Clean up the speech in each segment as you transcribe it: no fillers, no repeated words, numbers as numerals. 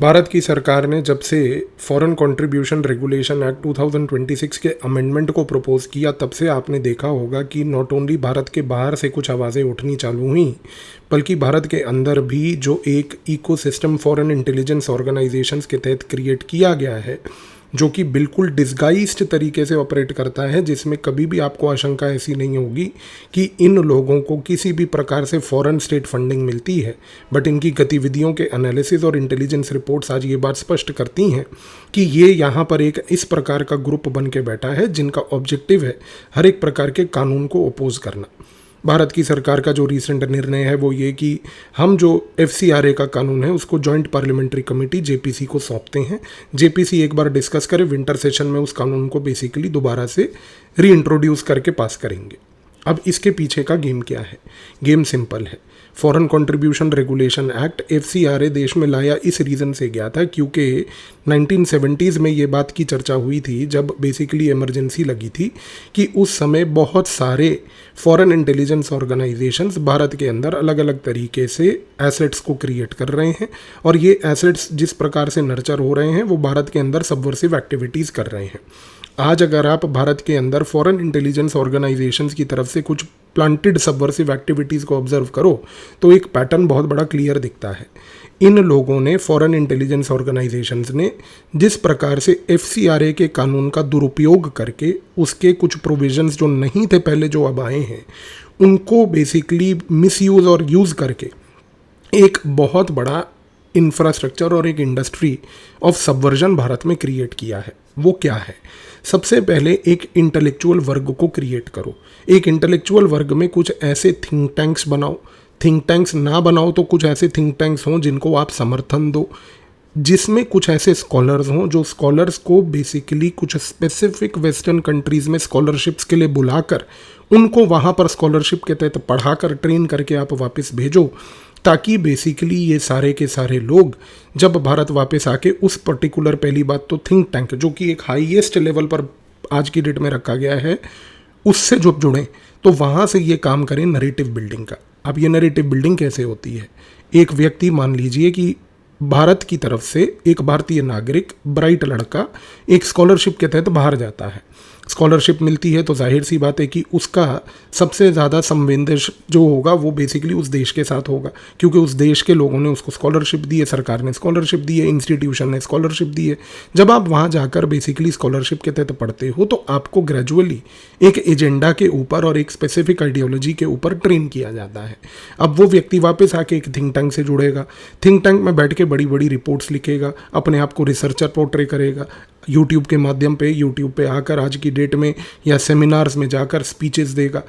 भारत की सरकार ने जब से फॉरेन कंट्रीब्यूशन रेगुलेशन एक्ट 2026 के अमेंडमेंट को प्रपोज किया, तब से आपने देखा होगा कि नॉट ओनली भारत के बाहर से कुछ आवाज़ें उठनी चालू हुई, बल्कि भारत के अंदर भी जो एक इकोसिस्टम फॉरेन इंटेलिजेंस ऑर्गेनाइजेशंस के तहत क्रिएट किया गया है, जो कि बिल्कुल डिस्गाइज्ड तरीके से ऑपरेट करता है, जिसमें कभी भी आपको आशंका ऐसी नहीं होगी कि इन लोगों को किसी भी प्रकार से फॉरेन स्टेट फंडिंग मिलती है। बट इनकी गतिविधियों के एनालिसिस और इंटेलिजेंस रिपोर्ट्स आज ये बात स्पष्ट करती हैं कि ये यहाँ पर एक इस प्रकार का ग्रुप बन के बैठा है जिनका ऑब्जेक्टिव है हर एक प्रकार के कानून को अपोज करना। भारत की सरकार का जो रिसेंट निर्णय है वो ये कि हम जो FCRA का कानून है उसको जॉइंट पार्लियामेंट्री कमेटी JPC को सौंपते हैं। JPC एक बार डिस्कस करे, विंटर सेशन में उस कानून को बेसिकली दोबारा से रीइंट्रोड्यूस करके पास करेंगे। अब इसके पीछे का गेम क्या है? गेम सिंपल है। Foreign contribution regulation act FCRA देश में लाया इस रीज़न से गया था क्योंकि 1970s में ये बात की चर्चा हुई थी, जब बेसिकली इमरजेंसी लगी थी कि उस समय बहुत सारे फॉरेन इंटेलिजेंस ऑर्गेनाइजेशंस भारत के अंदर अलग अलग तरीके से एसेट्स को क्रिएट कर रहे हैं, और ये एसेट्स जिस प्रकार से नर्चर हो रहे हैं वो भारत के अंदर सबवर्सिव एक्टिविटीज़ कर रहे हैं। आज अगर आप भारत के अंदर फॉरेन इंटेलिजेंस ऑर्गेनाइजेशंस की तरफ से कुछ प्लांटेड सबवर्सिव एक्टिविटीज़ को ऑब्जर्व करो तो एक पैटर्न बहुत बड़ा क्लियर दिखता है। इन लोगों ने, फॉरेन इंटेलिजेंस ऑर्गेनाइजेशंस ने, जिस प्रकार से FCRA के कानून का दुरुपयोग करके उसके कुछ प्रोविजंस जो नहीं थे पहले, जो अब आए हैं, उनको बेसिकली मिसयूज़ और यूज़ करके एक बहुत बड़ा इंफ्रास्ट्रक्चर और एक इंडस्ट्री ऑफ सबवर्जन भारत में क्रिएट किया है। वो क्या है? सबसे पहले एक इंटेलेक्चुअल वर्ग को क्रिएट करो। एक इंटेलेक्चुअल वर्ग में कुछ ऐसे थिंक टैंक्स बनाओ, थिंक टैंक्स ना बनाओ तो कुछ ऐसे थिंक टैंक्स हों जिनको आप समर्थन दो, जिसमें कुछ ऐसे स्कॉलर्स हों जो स्कॉलर्स को बेसिकली कुछ स्पेसिफिक वेस्टर्न कंट्रीज़ में स्कॉलरशिप्स के लिए बुलाकर उनको वहाँ पर स्कॉलरशिप के तहत पढ़ाकर ट्रेन करके आप वापस भेजो, ताकि बेसिकली ये सारे के सारे लोग जब भारत वापस आके उस पर्टिकुलर, पहली बात तो थिंक टैंक जो कि एक हाईएस्ट लेवल पर आज की डेट में रखा गया है, उससे जब जुड़ें तो वहाँ से ये काम करें नरेटिव बिल्डिंग का। अब ये नरेटिव बिल्डिंग कैसे होती है? एक व्यक्ति, मान लीजिए कि भारत की तरफ से एक भारतीय नागरिक, ब्राइट लड़का, एक स्कॉलरशिप के तहत बाहर जाता है। स्कॉलरशिप मिलती है तो जाहिर सी बात है कि उसका सबसे ज़्यादा संवेदनश जो होगा वो बेसिकली उस देश के साथ होगा, क्योंकि उस देश के लोगों ने उसको स्कॉलरशिप दी है, सरकार ने स्कॉलरशिप दी है, इंस्टीट्यूशन ने स्कॉलरशिप दी है। जब आप वहाँ जाकर बेसिकली स्कॉलरशिप के तहत पढ़ते हो तो आपको ग्रेजुअली एक एजेंडा के ऊपर और एक स्पेसिफिक आइडियोलॉजी के ऊपर ट्रेन किया जाता है। अब वो व्यक्ति वापस आके एक थिंक टैंक से जुड़ेगा, थिंक टैंक में बैठ के बड़ी बड़ी रिपोर्ट्स लिखेगा, अपने आप को रिसर्चर पोर्ट्रे करेगा, यूट्यूब के माध्यम पे, यूट्यूब पे आकर आज की डेट में या सेमिनार्स में जाकर स्पीचेस देगा।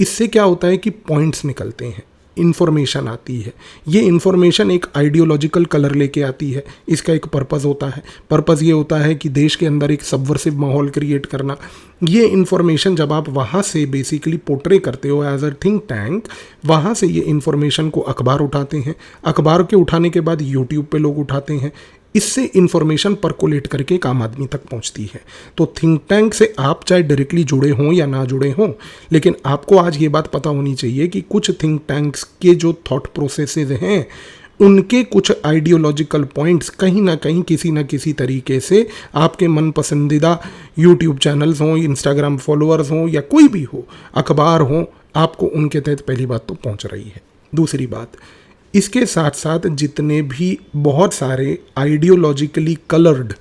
इससे क्या होता है कि पॉइंट्स निकलते हैं, इन्फॉर्मेशन आती है। ये इन्फॉर्मेशन एक आइडियोलॉजिकल कलर लेके आती है। इसका एक पर्पज़ होता है। पर्पज़ ये होता है कि देश के अंदर एक सबवर्सिव माहौल क्रिएट करना। ये इन्फॉर्मेशन जब आप वहाँ से बेसिकली पोर्ट्रे करते हो एज अ थिंक टैंक, वहाँ से ये इन्फॉर्मेशन को अखबार उठाते हैं। अखबार के उठाने के बाद यूट्यूब पे लोग उठाते हैं। इससे इन्फॉर्मेशन परकोलेट करके एक आम आदमी तक पहुंचती है। तो थिंक टैंक से आप चाहे डायरेक्टली जुड़े हों या ना जुड़े हों, लेकिन आपको आज ये बात पता होनी चाहिए कि कुछ थिंक टैंक्स के जो थॉट प्रोसेसेस हैं, उनके कुछ आइडियोलॉजिकल पॉइंट्स कहीं ना कहीं किसी ना किसी तरीके से आपके मन पसंदीदा यूट्यूब चैनल्स हों, इंस्टाग्राम फॉलोअर्स हों या कोई भी हो, अखबार हों, आपको उनके तहत पहली बात तो पहुंच रही है। दूसरी बात, इसके साथ साथ जितने भी बहुत सारे आइडियोलॉजिकली कलर्ड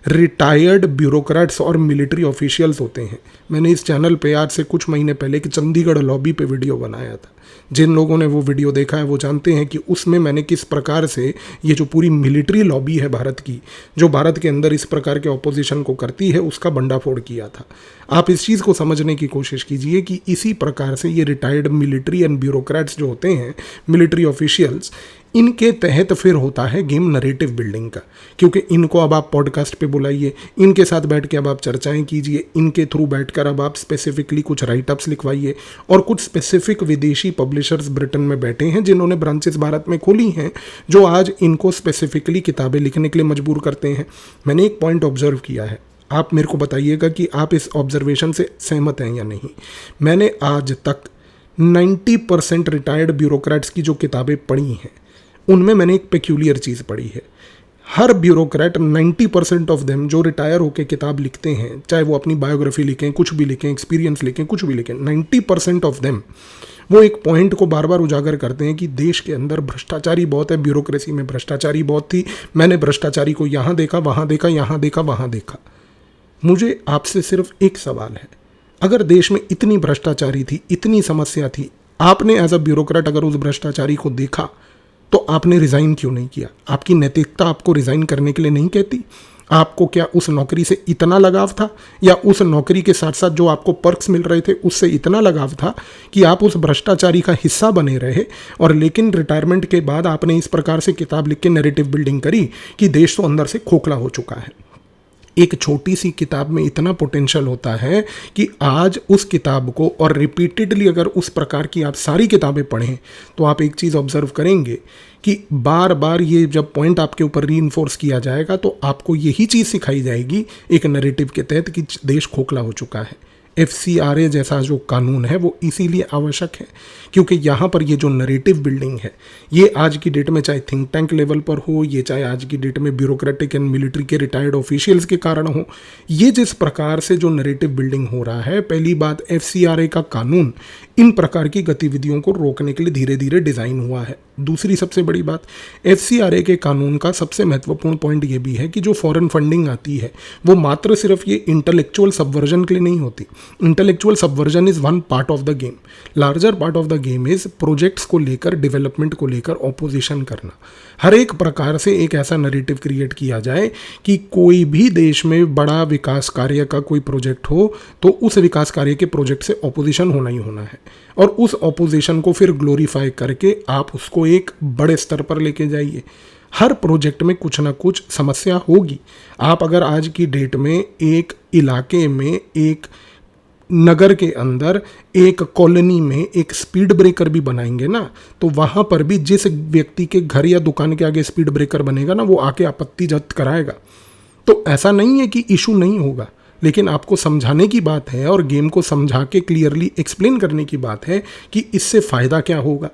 रिटायर्ड ब्यूरोक्रेट्स और मिलिट्री ऑफिशियल्स होते हैं। मैंने इस चैनल पे आज से कुछ महीने पहले एक चंडीगढ़ लॉबी पे वीडियो बनाया था। जिन लोगों ने वो वीडियो देखा है वो जानते हैं कि उसमें मैंने किस प्रकार से ये जो पूरी मिलिट्री लॉबी है भारत की, जो भारत के अंदर इस प्रकार के ऑपोजिशन को करती है, उसका बंडाफोड़ किया था। आप इस चीज़ को समझने की कोशिश कीजिए कि इसी प्रकार से ये रिटायर्ड मिलिट्री एंड ब्यूरोक्रेट्स जो होते हैं, मिलिट्री ऑफिशियल्स, इनके तहत फिर होता है गेम नरेटिव बिल्डिंग का। क्योंकि इनको अब आप पॉडकास्ट पे बुलाइए, इनके साथ बैठ के अब आप चर्चाएं कीजिए, इनके थ्रू बैठकर अब आप स्पेसिफिकली कुछ राइटअप्स लिखवाइए। और कुछ स्पेसिफिक विदेशी पब्लिशर्स ब्रिटेन में बैठे हैं जिन्होंने ब्रांचेस भारत में खोली हैं, जो आज इनको स्पेसिफिकली किताबें लिखने के लिए मजबूर करते हैं। मैंने एक पॉइंट ऑब्जर्व किया है, आप मेरे को बताइएगा कि आप इस ऑब्जर्वेशन से सहमत हैं या नहीं। मैंने आज तक 90% रिटायर्ड ब्यूरोक्रेट्स की जो किताबें पढ़ी हैं, उनमें मैंने एक पेक्यूलियर चीज़ पढ़ी है। हर ब्यूरोक्रेट 90% ऑफ देम जो रिटायर होकर किताब लिखते हैं, चाहे वो अपनी बायोग्राफी लिखें, कुछ भी लिखें, एक्सपीरियंस लिखें, कुछ भी लिखें, 90% ऑफ देम वो एक पॉइंट को बार बार उजागर करते हैं कि देश के अंदर भ्रष्टाचारी बहुत है, ब्यूरोक्रेसी में भ्रष्टाचारी बहुत थी, मैंने भ्रष्टाचारी को यहाँ देखा, वहाँ देखा, यहाँ देखा, वहाँ देखा। मुझे आपसे सिर्फ एक सवाल है, अगर देश में इतनी भ्रष्टाचारी थी, इतनी समस्या थी, आपने एज अ ब्यूरोक्रेट अगर उस भ्रष्टाचारी को देखा तो आपने रिज़ाइन क्यों नहीं किया? आपकी नैतिकता आपको रिज़ाइन करने के लिए नहीं कहती? आपको क्या उस नौकरी से इतना लगाव था, या उस नौकरी के साथ साथ जो आपको पर्क्स मिल रहे थे उससे इतना लगाव था कि आप उस भ्रष्टाचारी का हिस्सा बने रहे? और लेकिन रिटायरमेंट के बाद आपने इस प्रकार से किताब लिख के नैरेटिव बिल्डिंग करी कि देश तो अंदर से खोखला हो चुका है। एक छोटी सी किताब में इतना पोटेंशियल होता है कि आज उस किताब को, और रिपीटेडली अगर उस प्रकार की आप सारी किताबें पढ़ें तो आप एक चीज़ ऑब्जर्व करेंगे कि बार बार ये जब पॉइंट आपके ऊपर रीइंफोर्स किया जाएगा तो आपको यही चीज़ सिखाई जाएगी एक नैरेटिव के तहत कि देश खोखला हो चुका है। FCRA जैसा जो कानून है वो इसीलिए आवश्यक है क्योंकि यहाँ पर ये जो नरेटिव बिल्डिंग है, ये आज की डेट में चाहे थिंक टैंक लेवल पर हो, ये चाहे आज की डेट में ब्यूरोक्रेटिक एंड मिलिट्री के रिटायर्ड ऑफिशियल्स के कारण हो, ये जिस प्रकार से जो नरेटिव बिल्डिंग हो रहा है, पहली बात FCRA का कानून इन प्रकार की गतिविधियों को रोकने के लिए धीरे धीरे डिज़ाइन हुआ है। दूसरी सबसे बड़ी बात, FCRA के कानून का सबसे महत्वपूर्ण पॉइंट ये भी है कि जो फॉरेन फंडिंग आती है वो मात्र सिर्फ ये इंटेलेक्चुअल सबवर्जन के लिए नहीं होती। Intellectual subversion is one part of the game, larger part of the game is projects को लेकर, डेवलपमेंट को लेकर ऑपोजिशन करना। हर एक प्रकार से एक ऐसा नैरेटिव क्रिएट किया जाए कि कोई भी देश में बड़ा विकास कार्य का कोई प्रोजेक्ट हो तो उस विकास कार्य के प्रोजेक्ट से ऑपोजिशन होना ही होना है, और उस ऑपोजिशन को फिर ग्लोरीफाई करके आप उसको एक बड़े स्तर पर लेके जाइए। हर प्रोजेक्ट में कुछ ना कुछ समस्या होगी। आप अगर आज की डेट में एक इलाके में, एक नगर के अंदर, एक कॉलोनी में एक स्पीड ब्रेकर भी बनाएंगे ना, तो वहाँ पर भी जिस व्यक्ति के घर या दुकान के आगे स्पीड ब्रेकर बनेगा ना, वो आके आपत्ति जब्त कराएगा। तो ऐसा नहीं है कि इशू नहीं होगा, लेकिन आपको समझाने की बात है और गेम को समझा के क्लियरली एक्सप्लेन करने की बात है कि इससे फ़ायदा क्या होगा।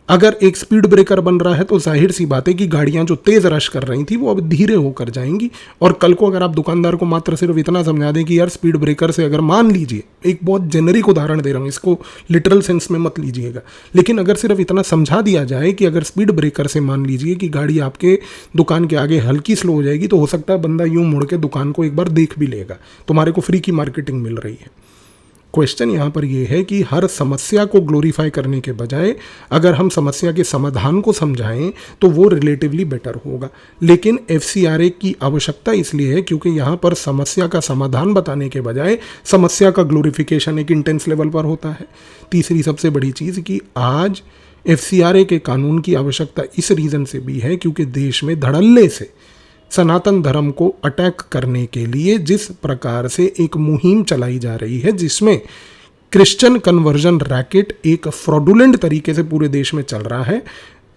अगर एक स्पीड ब्रेकर बन रहा है तो जाहिर सी बात है कि गाड़ियां जो तेज़ रश कर रही थी वो अब धीरे होकर जाएंगी। और कल को अगर आप दुकानदार को मात्र सिर्फ इतना समझा दें कि यार स्पीड ब्रेकर से, अगर मान लीजिए, एक बहुत जेनरिक उदाहरण दे रहा हूँ, इसको लिटरल सेंस में मत लीजिएगा, लेकिन अगर सिर्फ इतना समझा दिया जाए कि अगर स्पीड ब्रेकर से मान लीजिए कि गाड़ी आपके दुकान के आगे हल्की स्लो हो जाएगी, तो हो सकता है बंदा यूँ मुड़ के दुकान को एक बार देख भी लेगा, तुम्हारे को फ्री की मार्केटिंग मिल रही है। क्वेश्चन यहाँ पर यह है कि हर समस्या को ग्लोरीफाई करने के बजाय अगर हम समस्या के समाधान को समझाएं तो वो रिलेटिवली बेटर होगा। लेकिन FCRA की आवश्यकता इसलिए है क्योंकि यहाँ पर समस्या का समाधान बताने के बजाय समस्या का ग्लोरिफिकेशन एक इंटेंस लेवल पर होता है। तीसरी सबसे बड़ी चीज़ कि आज FCRA के कानून की आवश्यकता इस रीज़न से भी है क्योंकि देश में धड़ल्ले से सनातन धर्म को अटैक करने के लिए जिस प्रकार से एक मुहिम चलाई जा रही है, जिसमें क्रिश्चियन कन्वर्जन रैकेट एक फ्रॉडुलेंट तरीके से पूरे देश में चल रहा है,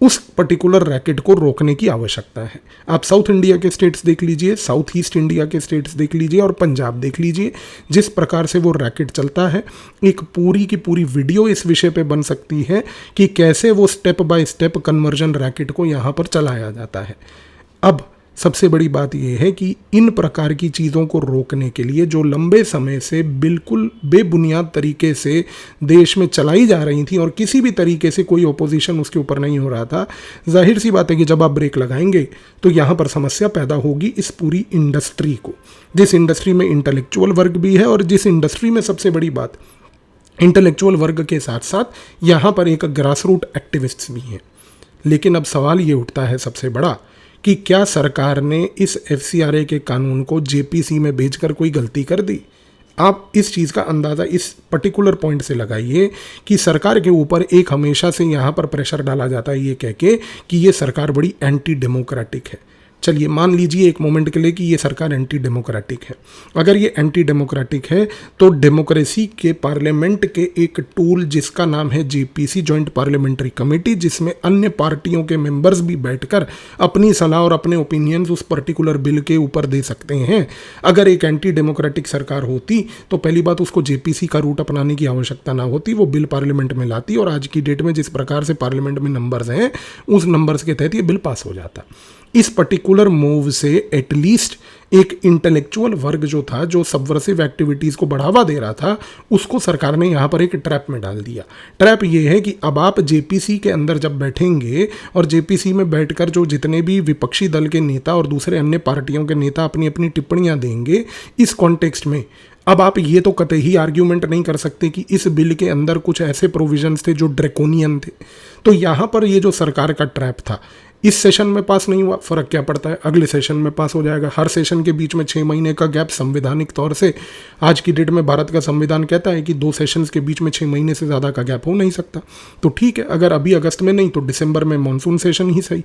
उस पर्टिकुलर रैकेट को रोकने की आवश्यकता है। आप साउथ इंडिया के स्टेट्स देख लीजिए, साउथ ईस्ट इंडिया के स्टेट्स देख लीजिए और पंजाब देख लीजिए, जिस प्रकार से वो रैकेट चलता है। एक पूरी की पूरी वीडियो इस विषय पे बन सकती है कि कैसे वो step by step conversion racket को यहाँ पर चलाया जाता है। अब सबसे बड़ी बात यह है कि इन प्रकार की चीज़ों को रोकने के लिए जो लंबे समय से बिल्कुल बेबुनियाद तरीके से देश में चलाई जा रही थी और किसी भी तरीके से कोई ओपोजिशन उसके ऊपर नहीं हो रहा था, जाहिर सी बात है कि जब आप ब्रेक लगाएंगे तो यहाँ पर समस्या पैदा होगी इस पूरी इंडस्ट्री को, जिस इंडस्ट्री में इंटेलेक्चुअल वर्ग भी है और जिस इंडस्ट्री में सबसे बड़ी बात इंटेलेक्चुअल वर्ग के साथ साथ यहाँ पर एक ग्रास रूट एक्टिविस्ट्स भी हैं। लेकिन अब सवाल ये उठता है सबसे बड़ा कि क्या सरकार ने इस FCRA के कानून को JPC में भेजकर कोई गलती कर दी? आप इस चीज़ का अंदाज़ा इस पर्टिकुलर पॉइंट से लगाइए कि सरकार के ऊपर एक हमेशा से यहाँ पर प्रेशर डाला जाता है ये कह के कि ये सरकार बड़ी एंटी डेमोक्रेटिक है। चलिए मान लीजिए एक मोमेंट के लिए कि ये सरकार एंटी डेमोक्रेटिक है। अगर ये एंटी डेमोक्रेटिक है तो डेमोक्रेसी के पार्लियामेंट के एक टूल जिसका नाम है JPC, जॉइंट पार्लियामेंट्री कमेटी, जिसमें अन्य पार्टियों के मेंबर्स भी बैठकर अपनी सलाह और अपने ओपिनियंस उस पर्टिकुलर बिल के ऊपर दे सकते हैं। अगर एक एंटी डेमोक्रेटिक सरकार होती तो पहली बात उसको JPC का रूट अपनाने की आवश्यकता ना होती, वो बिल पार्लियामेंट में लाती और आज की डेट में जिस प्रकार से पार्लियामेंट में नंबर्स हैं उस नंबर्स के तहत ये बिल पास हो जाता। इस पर्टिकुलर मूव से एटलीस्ट एक इंटेलेक्चुअल वर्ग जो था, जो सबवर्सिव एक्टिविटीज़ को बढ़ावा दे रहा था, उसको सरकार ने यहाँ पर एक ट्रैप में डाल दिया। ट्रैप ये है कि अब आप जेपीसी के अंदर जब बैठेंगे और जेपीसी में बैठकर जो जितने भी विपक्षी दल के नेता और दूसरे अन्य पार्टियों के नेता अपनी अपनी टिप्पणियाँ देंगे, इस कॉन्टेक्स्ट में अब आप ये तो कतई ही आर्ग्यूमेंट नहीं कर सकते कि इस बिल के अंदर कुछ ऐसे प्रोविजंस थे जो ड्रैकोनियन थे। तो यहाँ पर ये जो सरकार का ट्रैप था, इस सेशन में पास नहीं हुआ, फ़र्क क्या पड़ता है, अगले सेशन में पास हो जाएगा। हर सेशन के बीच में 6 महीने का गैप संवैधानिक तौर से आज की डेट में भारत का संविधान कहता है कि 2 सेशंस के बीच में 6 महीने से ज़्यादा का गैप हो नहीं सकता। तो ठीक है, अगर अभी अगस्त में नहीं तो दिसंबर में मानसून सेशन ही सही,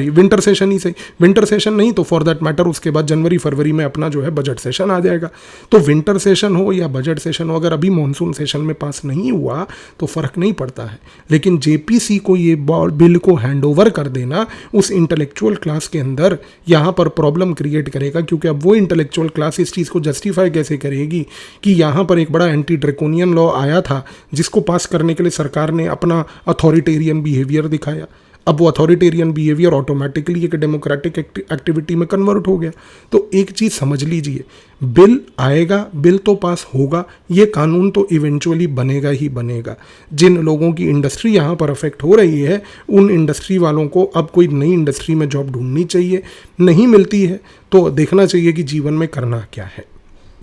विंटर सेशन ही सही, विंटर सेशन नहीं तो फॉर दैट मैटर उसके बाद जनवरी फरवरी में अपना जो है बजट सेशन आ जाएगा। तो विंटर सेशन हो या बजट सेशन हो, अगर अभी मानसून सेशन में पास नहीं हुआ तो फ़र्क नहीं पड़ता है। लेकिन जेपीसी को ये बिल को हैंड ओवर कर देना उस इंटेलेक्चुअल क्लास के अंदर यहाँ पर प्रॉब्लम क्रिएट करेगा, क्योंकि अब वो इंटेलेक्चुअल क्लास इस चीज़ को जस्टिफाई कैसे करेगी कि यहाँ पर एक बड़ा एंटी ड्रैकोनियन लॉ आया था जिसको पास करने के लिए सरकार ने अपना अथॉरिटेरियन बिहेवियर दिखाया। अब वो अथॉरिटेरियन बिहेवियर ऑटोमेटिकली एक डेमोक्रेटिक एक्टिविटी में कन्वर्ट हो गया। तो एक चीज़ समझ लीजिए, बिल आएगा, बिल तो पास होगा, ये कानून तो इवेंचुअली बनेगा ही बनेगा। जिन लोगों की इंडस्ट्री यहाँ पर अफेक्ट हो रही है, उन इंडस्ट्री वालों को अब कोई नई इंडस्ट्री में जॉब ढूंढनी चाहिए, नहीं मिलती है तो देखना चाहिए कि जीवन में करना क्या है।